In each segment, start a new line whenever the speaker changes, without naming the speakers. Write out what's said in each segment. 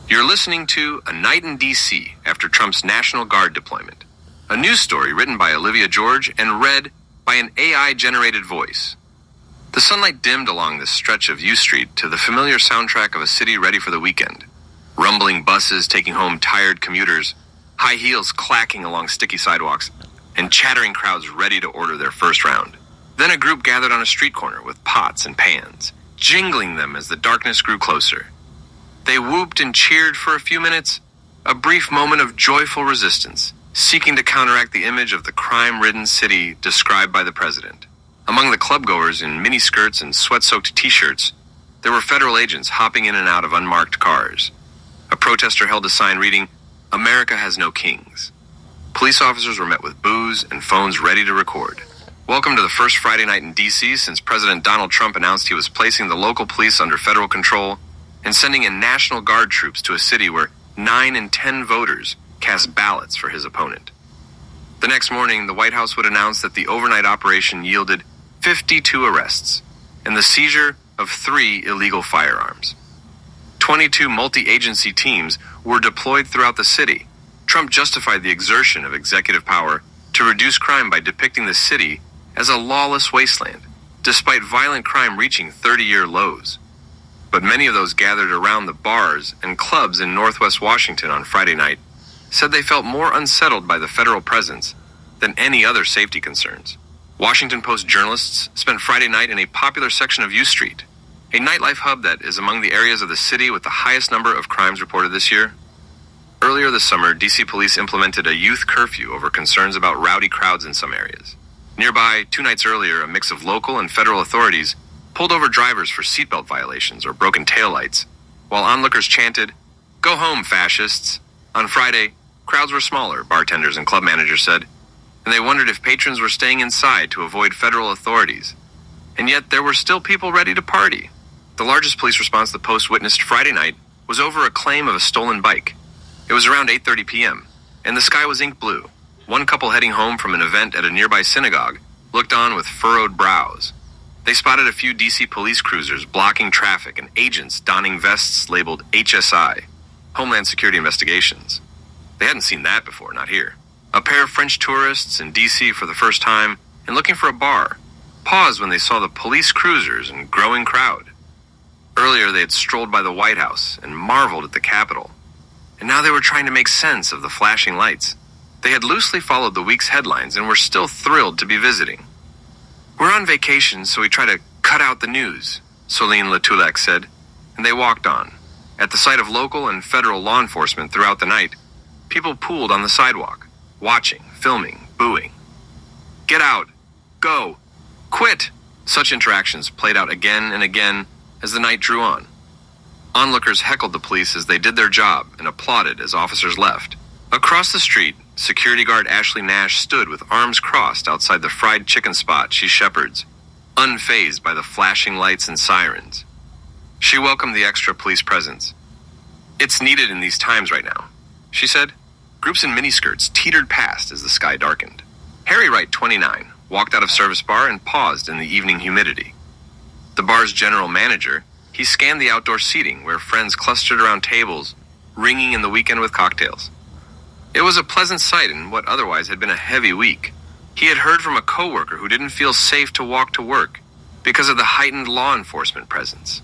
You're listening to A Night in D.C. after Trump's National Guard deployment. A news story written by Olivia George and read by an AI-generated voice. The sunlight dimmed along this stretch of U Street to the familiar soundtrack of a city ready for the weekend. Rumbling buses taking home tired commuters, high heels clacking along sticky sidewalks, and chattering crowds ready to order their first round. Then a group gathered on a street corner with pots and pans, jingling them as the darkness grew closer. They whooped and cheered for a few minutes, a brief moment of joyful resistance, seeking to counteract the image of the crime-ridden city described by the president. Among the clubgoers in miniskirts and sweat-soaked t-shirts, there were federal agents hopping in and out of unmarked cars. A protester held a sign reading, "America has no kings." Police officers were met with boos and phones ready to record. Welcome to the first Friday night in D.C. since President Donald Trump announced he was placing the local police under federal control and sending in National Guard troops to a city where 9 in 10 voters cast ballots for his opponent. The next morning, the White House would announce that the overnight operation yielded 52 arrests and the seizure of 3 illegal firearms. 22 multi-agency teams were deployed throughout the city. Trump justified the exertion of executive power to reduce crime by depicting the city as a lawless wasteland, despite violent crime reaching 30-year lows. But many of those gathered around the bars and clubs in Northwest Washington on Friday night said they felt more unsettled by the federal presence than any other safety concerns. Washington Post journalists spent Friday night in a popular section of U Street, a nightlife hub that is among the areas of the city with the highest number of crimes reported this year. Earlier this summer, D.C. police implemented a youth curfew over concerns about rowdy crowds in some areas. Nearby, 2 nights earlier, a mix of local and federal authorities pulled over drivers for seatbelt violations or broken taillights, while onlookers chanted, "Go home, fascists." On Friday, crowds were smaller, bartenders and club managers said, and they wondered if patrons were staying inside to avoid federal authorities. And yet there were still people ready to party. The largest police response the Post witnessed Friday night was over a claim of a stolen bike. It was around 8:30 p.m., and the sky was ink blue. One couple heading home from an event at a nearby synagogue looked on with furrowed brows. They spotted a few D.C. police cruisers blocking traffic and agents donning vests labeled HSI, Homeland Security Investigations. They hadn't seen that before, not here. A pair of French tourists in D.C. for the first time and looking for a bar paused when they saw the police cruisers and growing crowd. Earlier, they had strolled by the White House and marveled at the Capitol. And now they were trying to make sense of the flashing lights. They had loosely followed the week's headlines and were still thrilled to be visiting. "We're on vacation, so we try to cut out the news," Soline Latulak said, and they walked on. At the sight of local and federal law enforcement throughout the night, people pooled on the sidewalk, watching, filming, booing. "Get out! Go! Quit!" Such interactions played out again and again as the night drew on. Onlookers heckled the police as they did their job and applauded as officers left. Across the street, security guard Ashley Nash stood with arms crossed outside the fried chicken spot she shepherds, unfazed by the flashing lights and sirens. She welcomed the extra police presence. "It's needed in these times right now," she said. Groups in miniskirts teetered past as the sky darkened. Harry Wright, 29, walked out of service bar and paused in the evening humidity. The bar's general manager, he scanned the outdoor seating where friends clustered around tables, ringing in the weekend with cocktails. It was a pleasant sight in what otherwise had been a heavy week. He had heard from a coworker who didn't feel safe to walk to work because of the heightened law enforcement presence.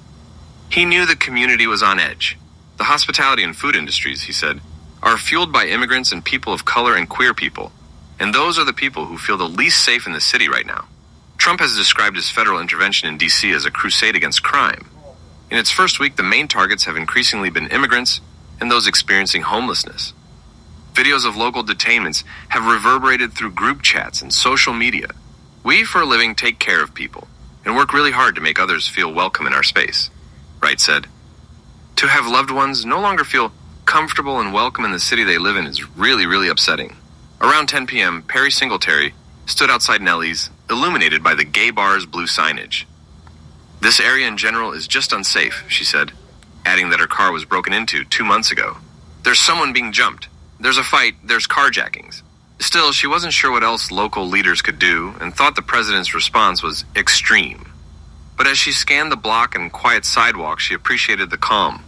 He knew the community was on edge. The hospitality and food industries, he said, are fueled by immigrants and people of color and queer people, and those are the people who feel the least safe in the city right now. Trump has described his federal intervention in D.C. as a crusade against crime. In its first week, the main targets have increasingly been immigrants and those experiencing homelessness. Videos of local detainments have reverberated through group chats and social media. "We, for a living, take care of people and work really hard to make others feel welcome in our space," Wright said. To have loved ones no longer feel comfortable and welcome in the city they live in is really, really upsetting. Around 10 p.m., Perry Singletary stood outside Nellie's, illuminated by the gay bar's blue signage. "This area in general is just unsafe," she said, adding that her car was broken into 2 months ago. "There's someone being jumped. There's a fight, there's carjackings." Still, she wasn't sure what else local leaders could do and thought the president's response was extreme. But as she scanned the block and quiet sidewalk, she appreciated the calm.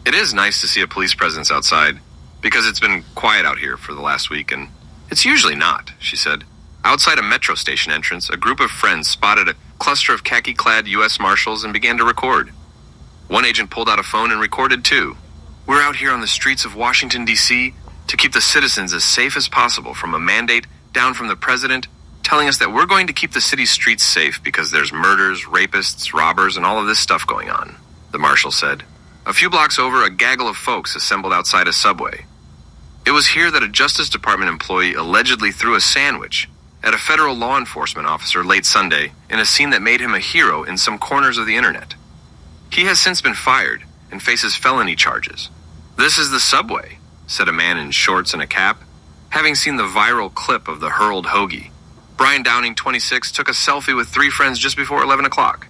It is nice to see a police presence outside, because it's been quiet out here for the last week, and it's usually not, she said. Outside a metro station entrance, a group of friends spotted a cluster of khaki-clad U.S. Marshals and began to record. One agent pulled out a phone and recorded too. We're out here on the streets of Washington, D.C. to keep the citizens as safe as possible from a mandate down from the president telling us that we're going to keep the city's streets safe because there's murders, rapists, robbers, and all of this stuff going on, the marshal said. A few blocks over, a gaggle of folks assembled outside a subway. It was here that a Justice Department employee allegedly threw a sandwich at a federal law enforcement officer late Sunday in a scene that made him a hero in some corners of the internet. He has since been fired and faces felony charges. This is the subway, said a man in shorts and a cap. Having seen the viral clip of the hurled hoagie, Brian Downing, 26, took a selfie with 3 friends just before 11 o'clock.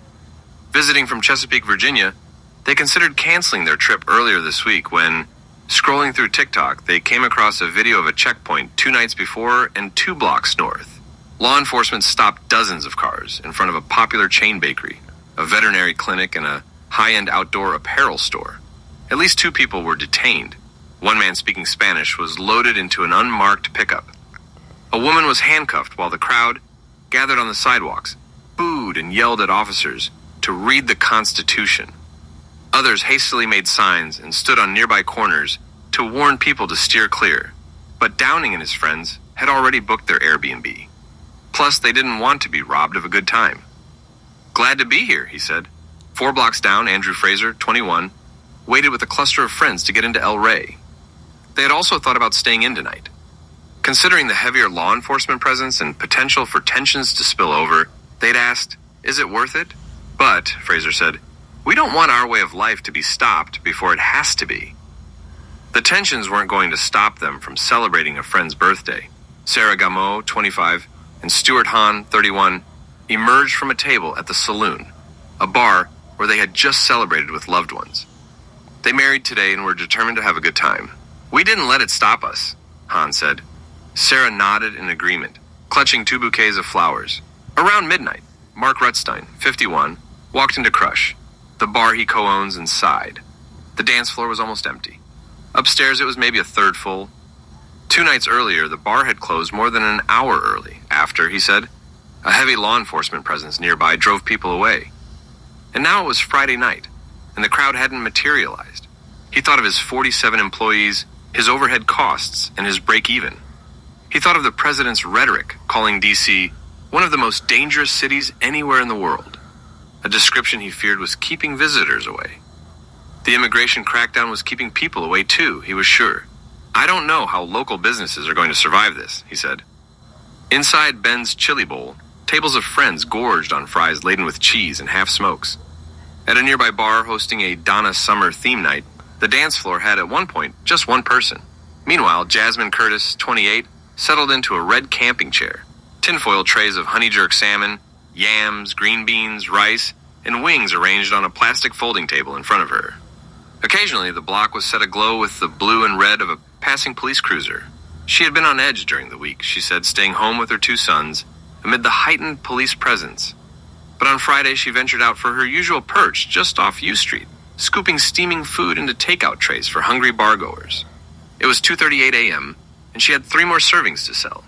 Visiting from Chesapeake, Virginia, they considered canceling their trip earlier this week when, scrolling through TikTok, they came across a video of a checkpoint 2 nights before and 2 blocks north. Law enforcement stopped dozens of cars in front of a popular chain bakery, a veterinary clinic, and a high-end outdoor apparel store. At least 2 people were detained. One man speaking Spanish was loaded into an unmarked pickup. A woman was handcuffed while the crowd, gathered on the sidewalks, booed and yelled at officers to read the Constitution. Others hastily made signs and stood on nearby corners to warn people to steer clear. But Downing and his friends had already booked their Airbnb. Plus, they didn't want to be robbed of a good time. Glad to be here, he said. 4 blocks down, Andrew Fraser, 21, waited with a cluster of friends to get into El Rey. They had also thought about staying in tonight. Considering the heavier law enforcement presence and potential for tensions to spill over, they'd asked, is it worth it? But, Fraser said, we don't want our way of life to be stopped before it has to be. The tensions weren't going to stop them from celebrating a friend's birthday. Sarah Gameau, 25, and Stuart Hahn, 31, emerged from a table at the Saloon, a bar where they had just celebrated with loved ones. They married today and were determined to have a good time. We didn't let it stop us, Hahn said. Sarah nodded in agreement, clutching 2 bouquets of flowers. Around midnight, Mark Rutstein, 51, walked into Crush, the bar he co-owns, and sighed. The dance floor was almost empty. Upstairs, it was maybe a third full. 2 nights earlier, the bar had closed more than an hour early. After, he said, a heavy law enforcement presence nearby drove people away. And now it was Friday night, and the crowd hadn't materialized. He thought of his 47 employees, his overhead costs, and his break-even. He thought of the president's rhetoric, calling D.C. one of the most dangerous cities anywhere in the world, a description he feared was keeping visitors away. The immigration crackdown was keeping people away too, he was sure. I don't know how local businesses are going to survive this, he said. Inside Ben's chili bowl, tables of friends gorged on fries laden with cheese and half smokes. At a nearby bar hosting a Donna Summer theme night, the dance floor had at one point just 1 person. Meanwhile, Jasmine Curtis, 28, settled into a red camping chair. Tinfoil trays of honey jerk salmon, yams, green beans, rice, and wings arranged on a plastic folding table in front of her. Occasionally, the block was set aglow with the blue and red of a passing police cruiser. She had been on edge during the week, she said, staying home with her 2 sons amid the heightened police presence. But on Friday, she ventured out for her usual perch just off U Street, scooping steaming food into takeout trays for hungry bargoers. It was 2:38 a.m., and she had 3 more servings to sell.